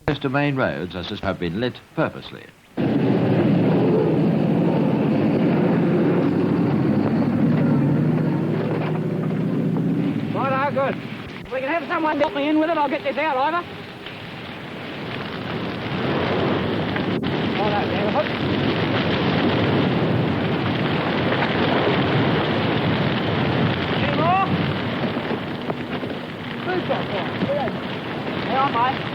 Most of main roads have been lit purposely. Righto, good. If we can have someone help me in with it, I'll get this out, over. Righto, down the hook. Any more? Food shot, boy. Hang on, mate.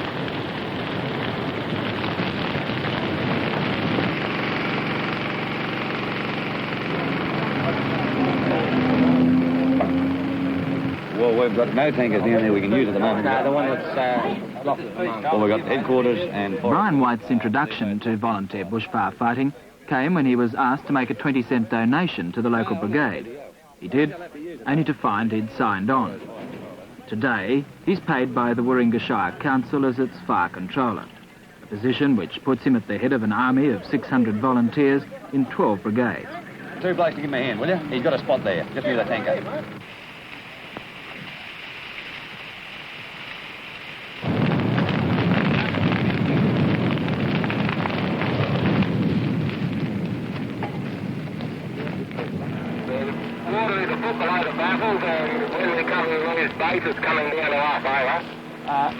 Well, we've got no tankers down there we can use at the moment. No, the one that's locked at the moment. Well, we've got headquarters and... Brian White's introduction to volunteer bushfire fighting came when he was asked to make a 20-cent donation to the local brigade. He did, only to find he'd signed on. Today, he's paid by the Warringah Shire Council as its fire controller, a position which puts him at the head of an army of 600 volunteers in 12 brigades. Two blokes to give me a hand, will you? He's got a spot there, just near the tanker.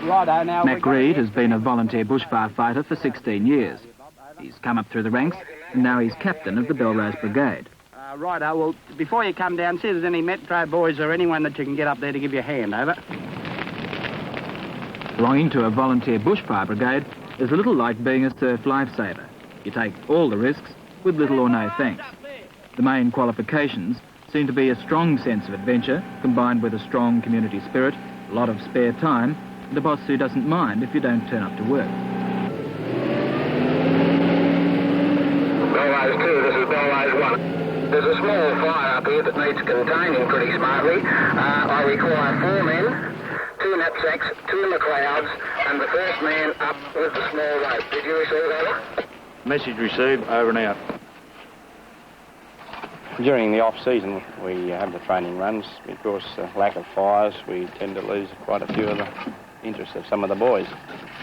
Righto, now... Mac Reed has been a volunteer bushfire fighter for 16 years. He's come up through the ranks, and now he's captain of the Belrose Brigade. Righto, well, before you come down, see if there's any Metro boys or anyone that you can get up there to give you a hand, over. Belonging to a volunteer bushfire brigade is a little like being a surf lifesaver. You take all the risks with little or no thanks. The main qualifications seem to be a strong sense of adventure, combined with a strong community spirit, a lot of spare time, and a boss who doesn't mind if you don't turn up to work. Belrose 2, this is Belrose 1. There's a small fire up here that needs containing pretty smartly. I require 4 men, 2 knapsacks, 2 McLeods, and the first man up with the small rope. Did you receive that? Message received, over and out. During the off-season, we have the training runs. Because lack of fires, we tend to lose quite a few of the interest of some of the boys.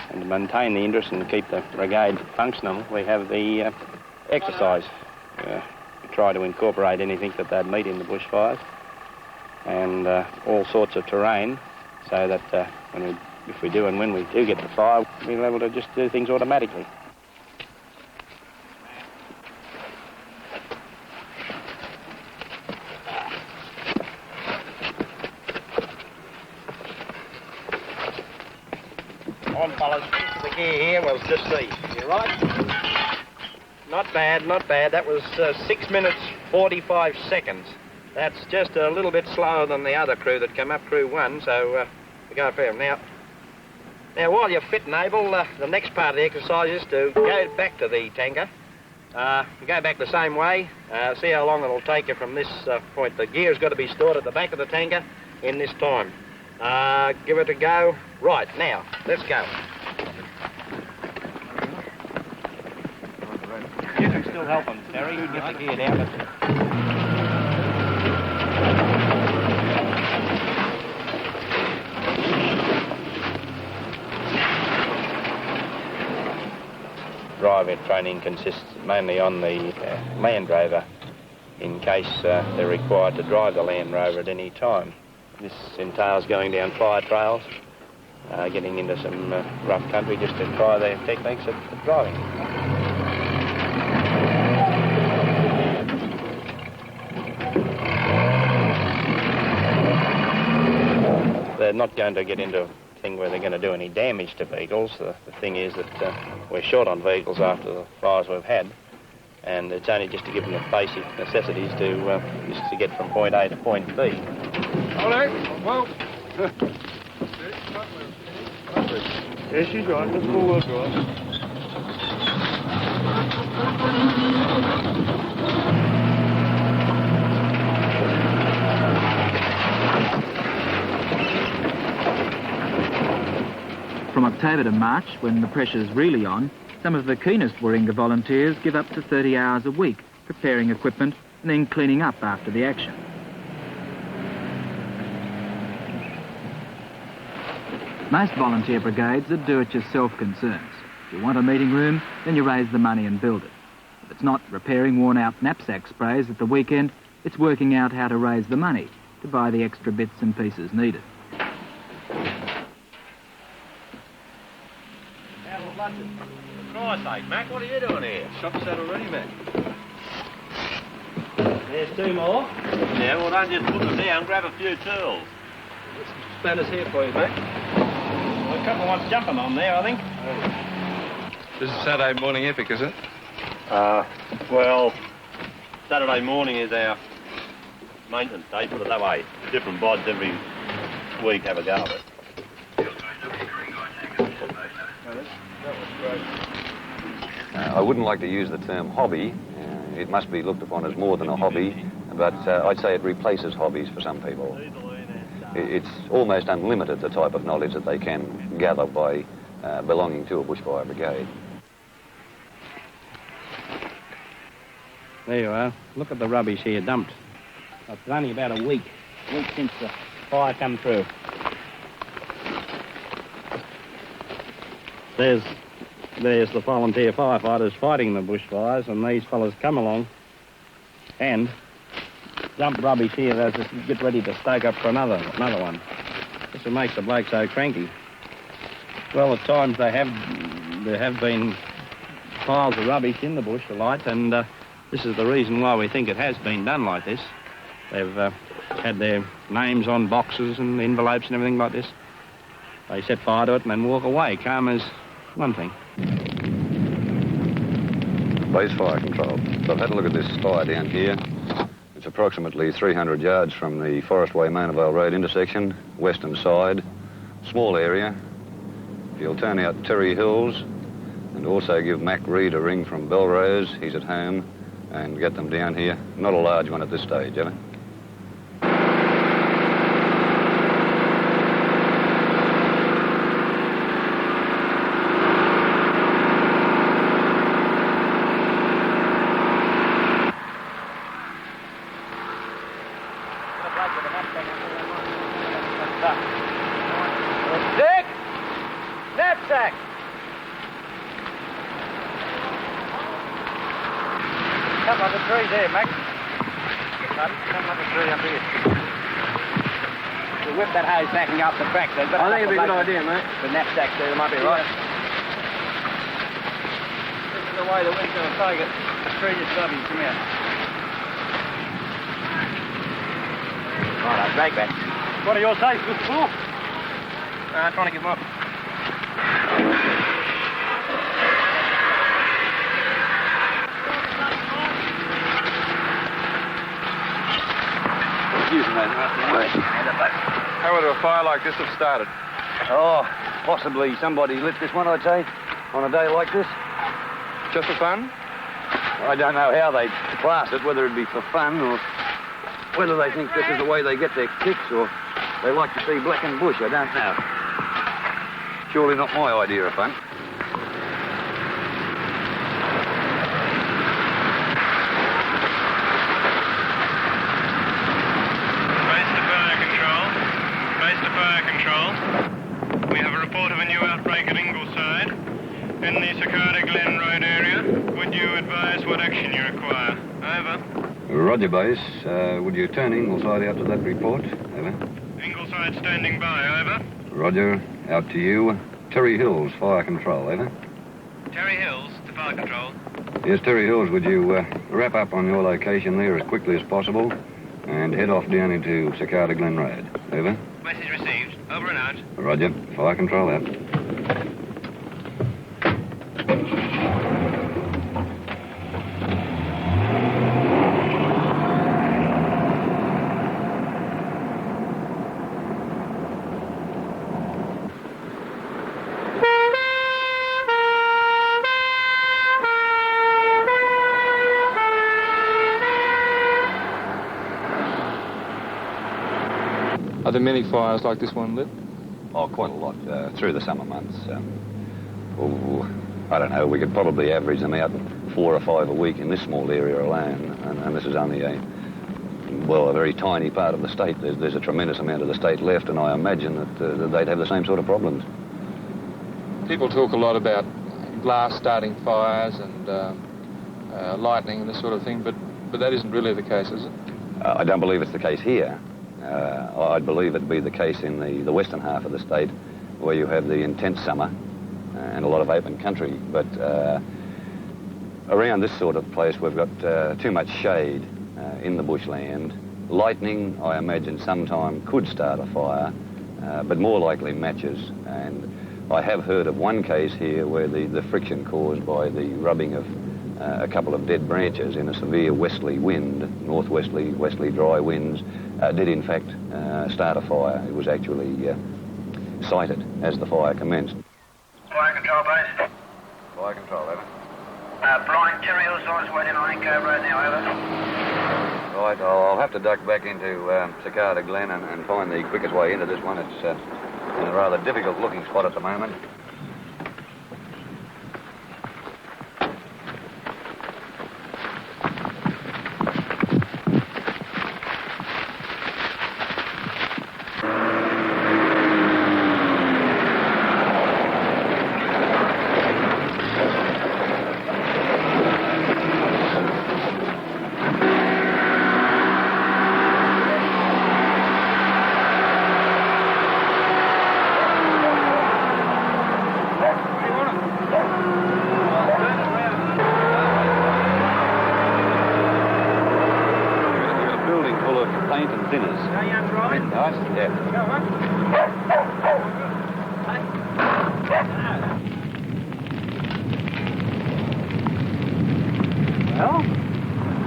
And to maintain the interest and keep the brigade functional, we have the exercise. We try to incorporate anything that they'd meet in the bushfires and all sorts of terrain, so that if we do and when we do get the fire, we're able to just do things automatically. On, fellas, the gear here, we'll just see. You right? Not bad, not bad. That was 6 minutes, 45 seconds. That's just a little bit slower than the other crew that came up, crew 1, so we go fair. Now, while you're fit and able, the next part of the exercise is to go back to the tanker. Go back the same way, see how long it'll take you from this point. The gear's got to be stored at the back of the tanker in this time. Give it a go. Right, now, let's go. You can still help them, Terry. You can get the gear down. Driving training consists mainly on the Land Rover in case they're required to drive the Land Rover at any time. This entails going down fire trails, getting into some rough country just to try their techniques at driving. They're not going to get into a thing where they're going to do any damage to vehicles. The thing is that we're short on vehicles after the fires we've had, and it's only just to give them the basic necessities just to get from point A to point B. All right, well. Yes, she's right. Let's go work right. From October to March, when the pressure's really on, some of the keenest Warringah volunteers give up to 30 hours a week preparing equipment and then cleaning up after the action. Most volunteer brigades are do-it-yourself concerns. If you want a meeting room, then you raise the money and build it. If it's not repairing worn-out knapsack sprays at the weekend, it's working out how to raise the money to buy the extra bits and pieces needed. For Christ's sake, Mac, what are you doing here? Shop's set already, Mac. There's two more. Yeah, well, don't just put them down, grab a few tools. Spanners here for you, Mac. Well, a couple wants jumping on there, I think. This is Saturday morning epic, is it? Well, Saturday morning is our maintenance day, put it that way. Different bods every week have a go at it. I wouldn't like to use the term hobby. It must be looked upon as more than a hobby, but I'd say it replaces hobbies for some people. It's almost unlimited, the type of knowledge that they can gather by belonging to a bushfire brigade. There you are. Look at the rubbish here dumped. It's only about a week since the fire come through. There's the volunteer firefighters fighting the bushfires, and these fellas come along and dump rubbish here as they get ready to stoke up for another one. This what makes the bloke so cranky. Well, at times there have been piles of rubbish in the bush alight, and this is the reason why we think it has been done like this. They've had their names on boxes and envelopes and everything like this. They set fire to it and then walk away, calm as one thing. Base fire control. So I've had a look at this fire down here. It's approximately 300 yards from the Forestway Maynavale Road intersection, western side. Small area. If you'll turn out Terry Hills and also give Mac Reed a ring from Belrose, he's at home, and get them down here. Not a large one at this stage, have I? Dick! Knapsack! Couple of the trees there, Mac. Couple of the trees up here. We'll whip that hose backing up the track. I think it'd be a good idea, mate. The knapsack there might be right. This is the way the wind's going to take it. The tree just W, come here. Right, I'll drag back. What are your tapes, Mr. Bull? I'm trying to give them up. Excuse me, mate. How would a fire like this have started? Oh, possibly somebody lit this one, I'd say, on a day like this. Just for fun? I don't know how they class it, whether it be for fun or whether they think this is the way they get their kicks or they like to see blackened bush, I don't know. Surely not my idea of fun. Base to fire control. We have a report of a new outbreak at Ingleside in the Cicada Glen Road area. Would you advise what action you require? Over. Roger, base. Would you turn Ingleside out to that report? Over. Ingleside standing by. Over. Roger. Out to you. Terry Hills, fire control. Over. Terry Hills to fire control. Yes, Terry Hills, would you wrap up on your location there as quickly as possible and head off down into Cicada Glen Road? Over. Message received. Over and out. Roger. Fire control out. Are there many fires like this one lit? Oh, quite a lot through the summer months. I don't know, we could probably average them out 4 or 5 a week in this small area alone, and this is only a well, a very tiny part of the state. There's a tremendous amount of the state left, and I imagine that they'd have the same sort of problems. People talk a lot about blast starting fires and lightning and this sort of thing, but that isn't really the case, is it? I don't believe it's the case here. I'd believe it'd be the case in the western half of the state, where you have the intense summer and a lot of open country. But around this sort of place, we've got too much shade in the bushland. Lightning, I imagine, sometime could start a fire, but more likely matches. And I have heard of one case here where the friction caused by the rubbing of a couple of dead branches in a severe westerly wind, westerly dry winds, did in fact start a fire. It was actually sighted as the fire commenced. Fire control base. Fire control, over. Blind Terry Hillside's waiting on Inco Road now, over. Right, I'll have to duck back into Cicada Glen and find the quickest way into this one. It's in a rather difficult looking spot at the moment.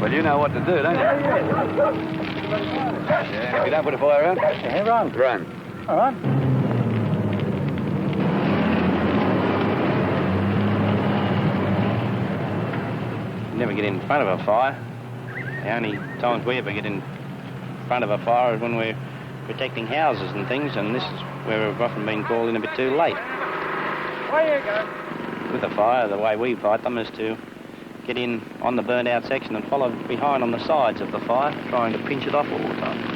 Well, you know what to do, don't you? Yeah, if you don't put a fire out? Yeah, run. Run. All right. Never get in front of a fire. The only times we ever get in front of a fire is when we're protecting houses and things, and this is where we've often been called in a bit too late. Where you go? With a fire, the way we fight them is to get in on the burnt out section and follow behind on the sides of the fire, trying to pinch it off all the time.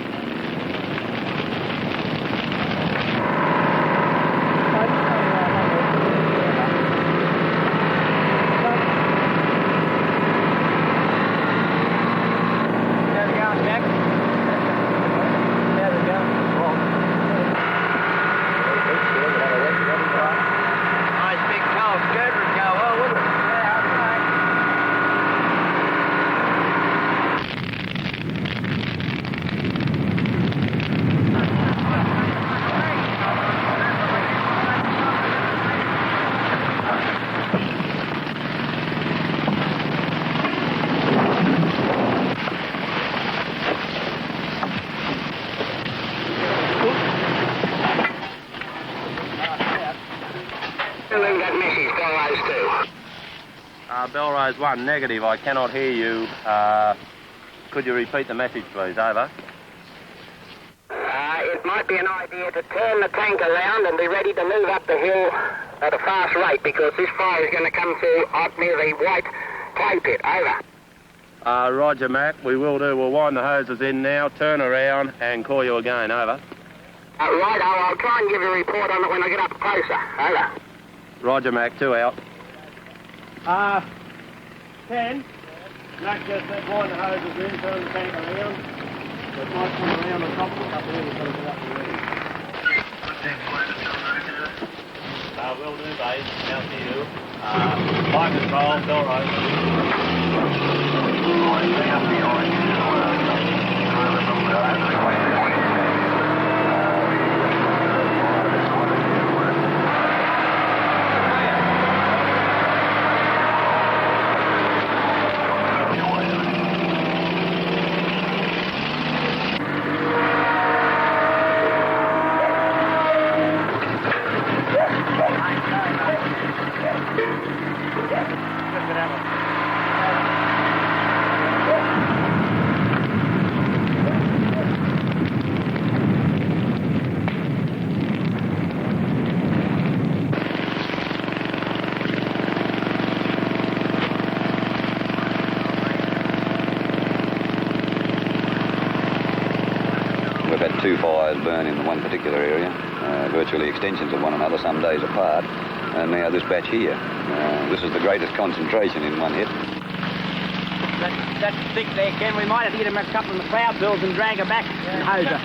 Belrose 1, negative. I cannot hear you. Could you repeat the message, please? Over. It might be an idea to turn the tank around and be ready to move up the hill at a fast rate, because this fire is going to come through out near the white clay pit. Over. Roger, Mac. We will do. We'll wind the hoses in now, turn around, and call you again. Over. Right, I'll try and give you a report on it when I get up closer. Over. Roger, Mac. 2 out. 10. Mac just said wind the hoses in, turn the tank around. It might come around on top of it up here. We've got to get up the ready. Will do, babe. Out to you. Fire control, Belrose. we've had 2 fires burn in one particular area, virtually extensions of one another, some days apart, and now this batch here. This is the greatest concentration in one hit. That stick there, Ken, we might have to get him a couple of the cloud bills and drag her back and hose her.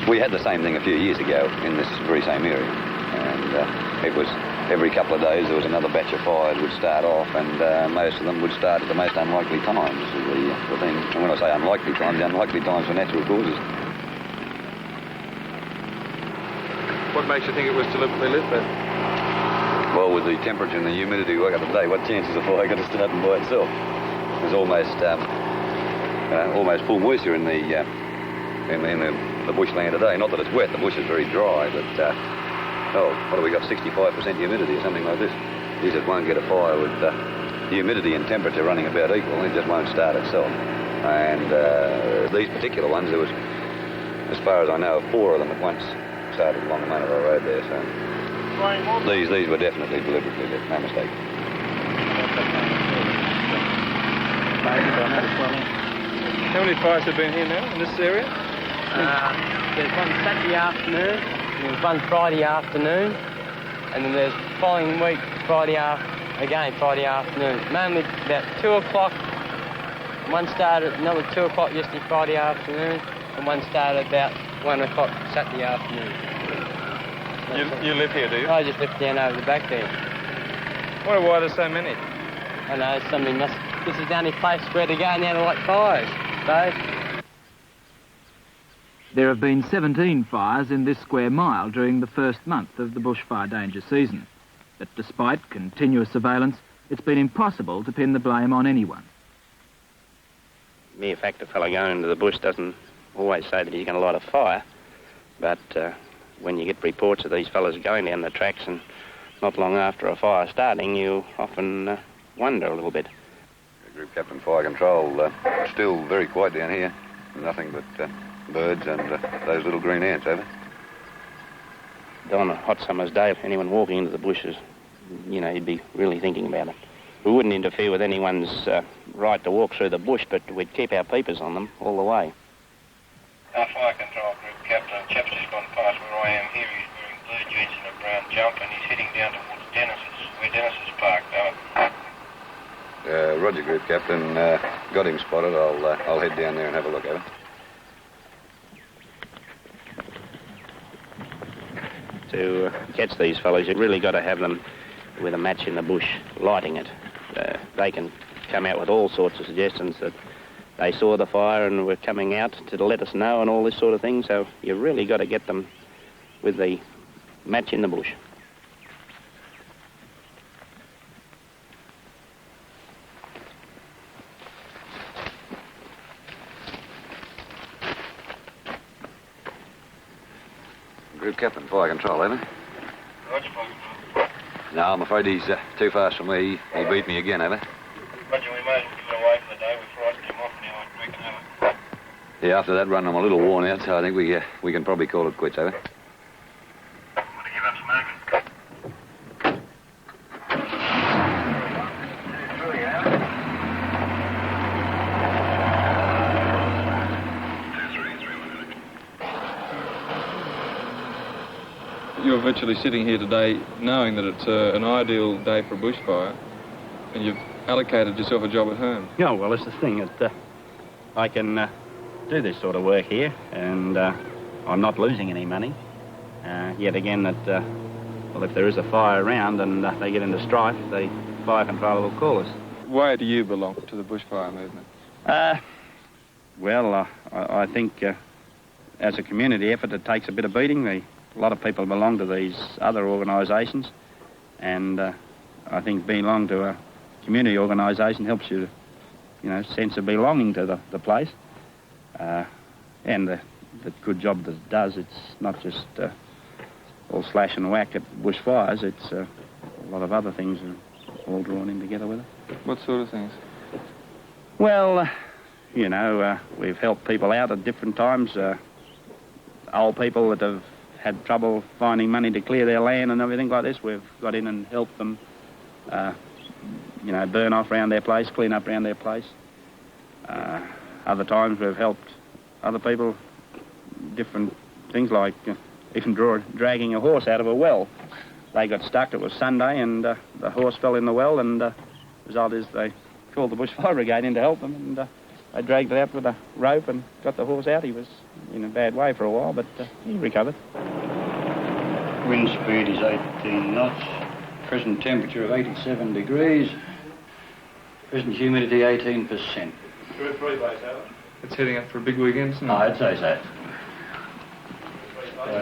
We had the same thing a few years ago in this very same area, and it was every couple of days there was another batch of fires would start off, and most of them would start at the most unlikely times, is the thing. And when I say unlikely times for natural causes. What makes you think it was deliberately lit then? Well, with the temperature and the humidity we got today, what chances of fire got to start by itself? There's almost full moisture in the bushland today. Not that it's wet, the bush is very dry, but what have we got, 65% humidity or something like this? You just won't get a fire with humidity and temperature running about equal. It just won't start itself. And these particular ones, there was, as far as I know, 4 of them at once started along the main of our road there. So these were definitely deliberately lit, no mistake. How many fires have been here now in this area? There's one Saturday afternoon, there's one Friday afternoon, and then there's the following week, Friday afternoon. Mainly about 2 o'clock. One started another 2 o'clock yesterday, Friday afternoon, and one started about 1 o'clock Saturday afternoon. You live here, do you? I just live down over the back there. Why are there so many? I know, this is the only place where to go now to light fires, Dave. There have been 17 fires in this square mile during the first month of the bushfire danger season. But despite continuous surveillance, it's been impossible to pin the blame on anyone. Mere fact a fellow going into the bush doesn't always say that he's going to light a fire, but when you get reports of these fellows going down the tracks and not long after a fire starting, you often wonder a little bit. Group Captain Fire Control, still very quiet down here. Nothing but birds and those little green ants, over. On a hot summer's day, if anyone walking into the bushes, you'd be really thinking about it. We wouldn't interfere with anyone's right to walk through the bush, but we'd keep our peepers on them all the way. Our Fire Control Group Captain, a chap's just gone past where I am here. He's wearing blue jeans and a brown jumper, and he's heading down towards Dennis's, where Dennis is parked. Roger, Group Captain. Got him spotted. I'll head down there and have a look at it. To catch these fellows, you've really got to have them with a match in the bush, lighting it. They can come out with all sorts of suggestions that they saw the fire and were coming out to let us know and all this sort of thing, so you've really got to get them with the match in the bush. Group Captain, Fire Control, over. Roger, Fire Control. No, I'm afraid he's too fast for me. He beat me again, over. Roger, we may as well give it away for the day. We've frightened him off now, I reckon, over. Yeah, after that run, I'm a little worn out, so I think we can probably call it quits, over. Want to give up smoking? You're virtually sitting here today knowing that it's an ideal day for a bushfire, and you've allocated yourself a job at home. Yeah, well, it's the thing that I can do this sort of work here, and I'm not losing any money. Yet again, that well, if there is a fire around and they get into strife, the fire controller will call us. Why do you belong to the bushfire movement? Well, I think as a community effort, it takes a bit of beating. A lot of people belong to these other organisations, and I think belong to a community organisation helps you, sense of belonging to the place. And the good job that it does, it's not just all slash and whack at bushfires, it's a lot of other things are all drawn in together with it. What sort of things? Well, we've helped people out at different times. Old people that have had trouble finding money to clear their land and everything like this, we've got in and helped them burn off around their place, clean up around their place. Other times we've helped other people, different things like even dragging a horse out of a well. They got stuck, it was Sunday, and the horse fell in the well, and the result is they called the Bushfire Brigade in to help them, and they dragged it out with a rope and got the horse out. He was in a bad way for a while, but he recovered. Wind speed is 18 knots, present temperature of 87 degrees, present humidity 18%. It's heading up for a big weekend, isn't it? I'd say so.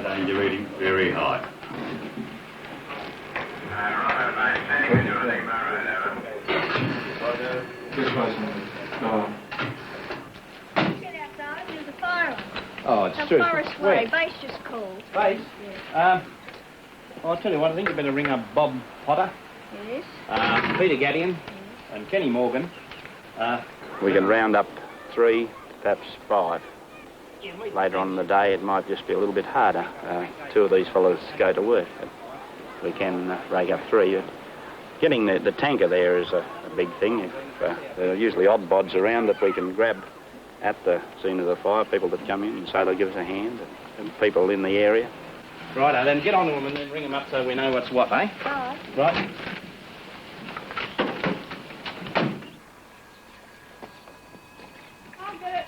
Danger reading very high. Get outside, there's a fire on. Oh, it's a true. Forest Way, base just called. Base? Yeah. I'll tell you what, I think you better ring up Bob Potter, Yes. Peter Gaddian, and Kenny Morgan. We can round up 3, perhaps 5. Later on in the day, it might just be a little bit harder. 2 of these fellows go to work, but we can rake up 3. Getting the tanker there is a big thing. There are usually odd bods around that we can grab at the scene of the fire, people that come in and say they'll give us a hand, and people in the area. Righto, then get on to them and then ring them up so we know what's what, eh? Right. Right. I'll get it.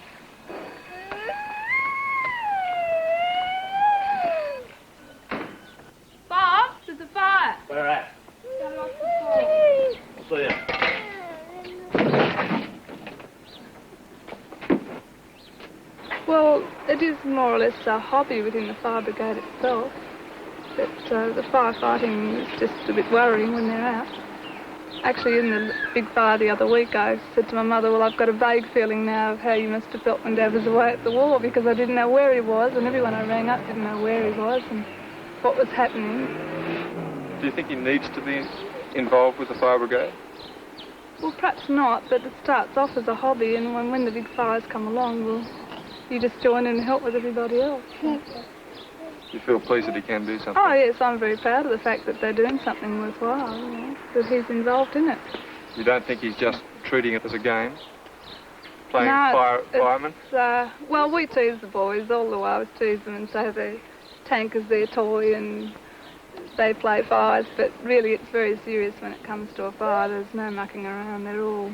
Bob, there's a fire. Where at? Down off the I'll see you. Well, it is more or less a hobby within the fire brigade itself. But the firefighting is just a bit worrying when they're out. Actually, in the big fire the other week, I said to my mother, well, I've got a vague feeling now of how you must have felt when Dad was away at the war, because I didn't know where he was, and everyone I rang up didn't know where he was and what was happening. Do you think he needs to be involved with the fire brigade? Well, perhaps not, but it starts off as a hobby, and when the big fires come along, well, you just join in and help with everybody else. You feel pleased that he can do something? Oh, yes, I'm very proud of the fact that they're doing something worthwhile, that he's involved in it. You don't think he's just treating it as a game? Playing No, fireman? Well, we tease the boys all the while. We tease them and say the tank is their toy and they play fires, but really it's very serious when it comes to a fire. There's no mucking around. They're all...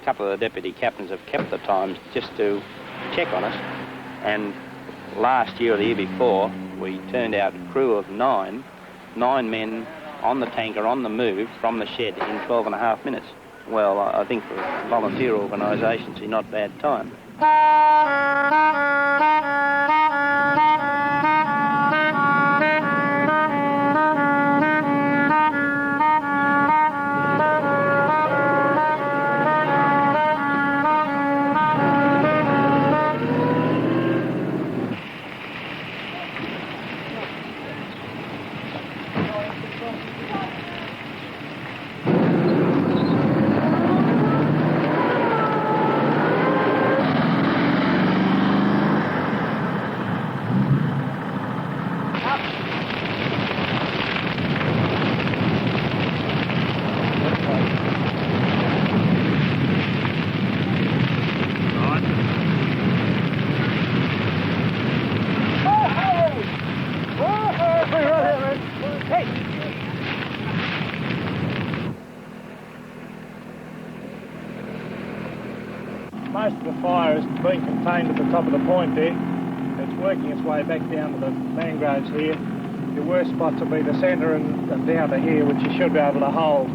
A couple of the deputy captains have kept the times just to check on us, and last year or the year before we turned out a crew of 9 men on the tanker on the move from the shed in 12.5 minutes. Well, I think for a volunteer organisation it's not bad time. Most of the fire has been contained at the top of the point there. It's working its way back down to the mangroves here. Your worst spots will be the centre and down to here, which you should be able to hold.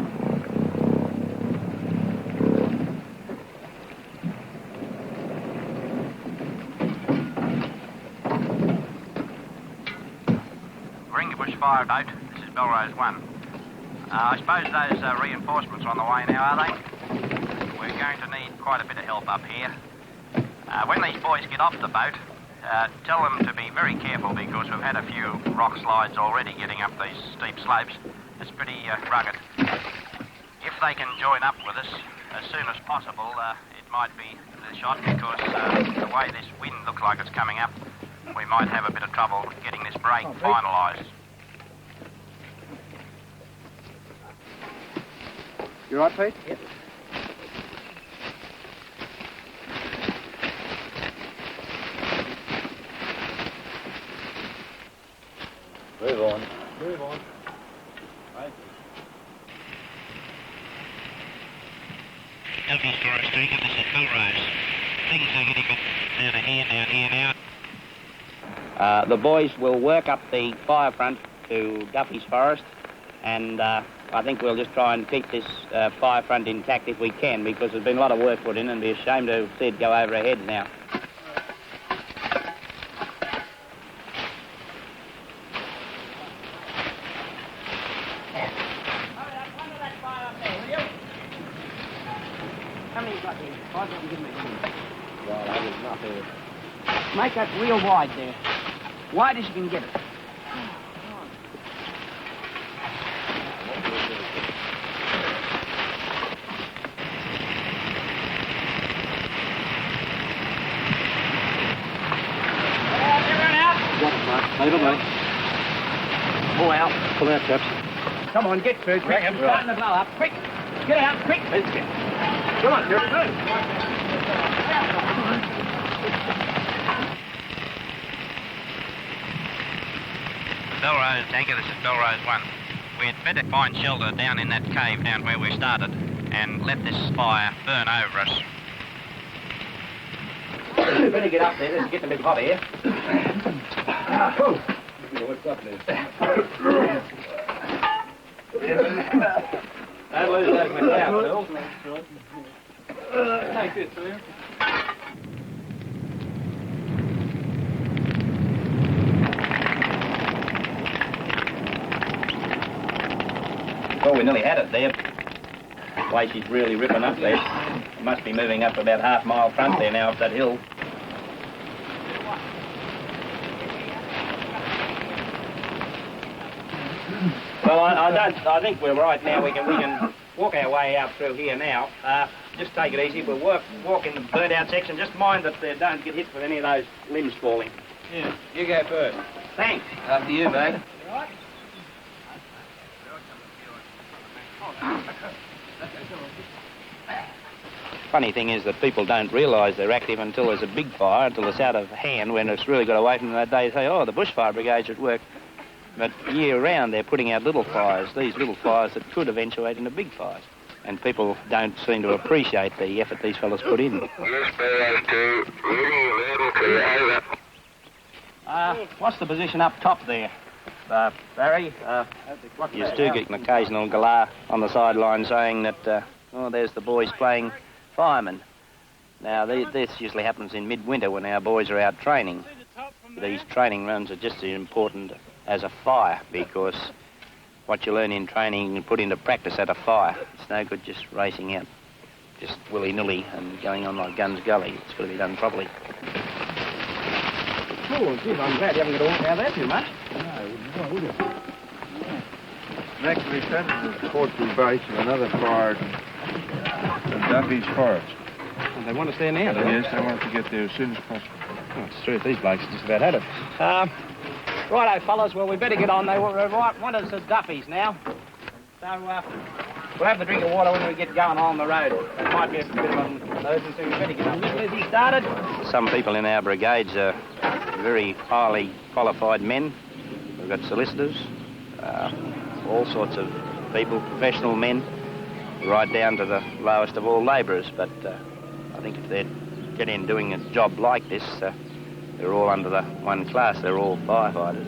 Ring the Bushfire boat. This is Belrose 1. I suppose those reinforcements are on the way now, are they? We're going to need quite a bit of help up here. When these boys get off the boat, tell them to be very careful because we've had a few rock slides already getting up these steep slopes. It's pretty rugged. If they can join up with us as soon as possible, it might be the shot because the way this wind looks like it's coming up, we might have a bit of trouble getting this break finalised. You right, Pete? Yep. Move on. Move on. Duffy's Forest Streaker, this is Melrose. Things are getting a bit down here now. The boys will work up the fire front to Duffy's Forest, and I think we'll just try and keep this fire front intact if we can, because there's been a lot of work put in and it'd be a shame to see it go over our heads now. Make that real wide there. Wide as you can get it. Everyone out? Leave it, mate. Pull out. Pull out, chaps. Come on, get through, quick. Reckon. Starting to blow up. Quick. Get out, quick. Let's get. Come on, Jerry, move. Belrose, Tanker, this is Belrose 1. We'd better find shelter down in that cave down where we started and let this fire burn over us. Better get up there. This is getting a bit hot here. What's up there? Don't lose those McLeod, Take this, will you? Well, we nearly had it there. The place is really ripping up there. It must be moving up about half-mile front there now up that hill. Well, I think we're right now. We can walk our way out through here now. Just take it easy. We'll walk in the burnt-out section. Just mind that they don't get hit with any of those limbs falling. Yeah, you go first. Thanks. After you, mate. Funny thing is that people don't realise they're active until there's a big fire, until it's out of hand. When it's really got away from them that day, they say, oh, the Bushfire Brigade's at work. But year-round, they're putting out little fires, these little fires that could eventuate into big fires. And people don't seem to appreciate the effort these fellas put in. What's the position up top there, Barry? You do get an occasional galah on the sideline saying that, oh, there's the boys playing firemen. Now, this usually happens in midwinter when our boys are out training. These training runs are just as important as a fire, because what you learn in training you can put into practice at a fire. It's no good just racing out just willy-nilly and going on like Guns Gully. It's got to be done properly. Oh, geez, I'm glad you haven't got to walk out there too much. No, would it? Next we sent is the Portland base of another fire in Duffy's Forest. Well, they want to stay in there, don't they? Yes, they want to get there as soon as possible. Oh, it's true. These blokes just about had it. Righto, fellas. Well, we better get on. They want us at Duffy's now. So, we'll have the drink of water when we get going on the road. That might be a bit of an emergency. We better get on. Has he started? Some people in our brigades are very highly qualified men. We've got solicitors, all sorts of people, professional men, right down to the lowest of all labourers. But I think if they're get in doing a job like this, they're all under the one class. They're all firefighters.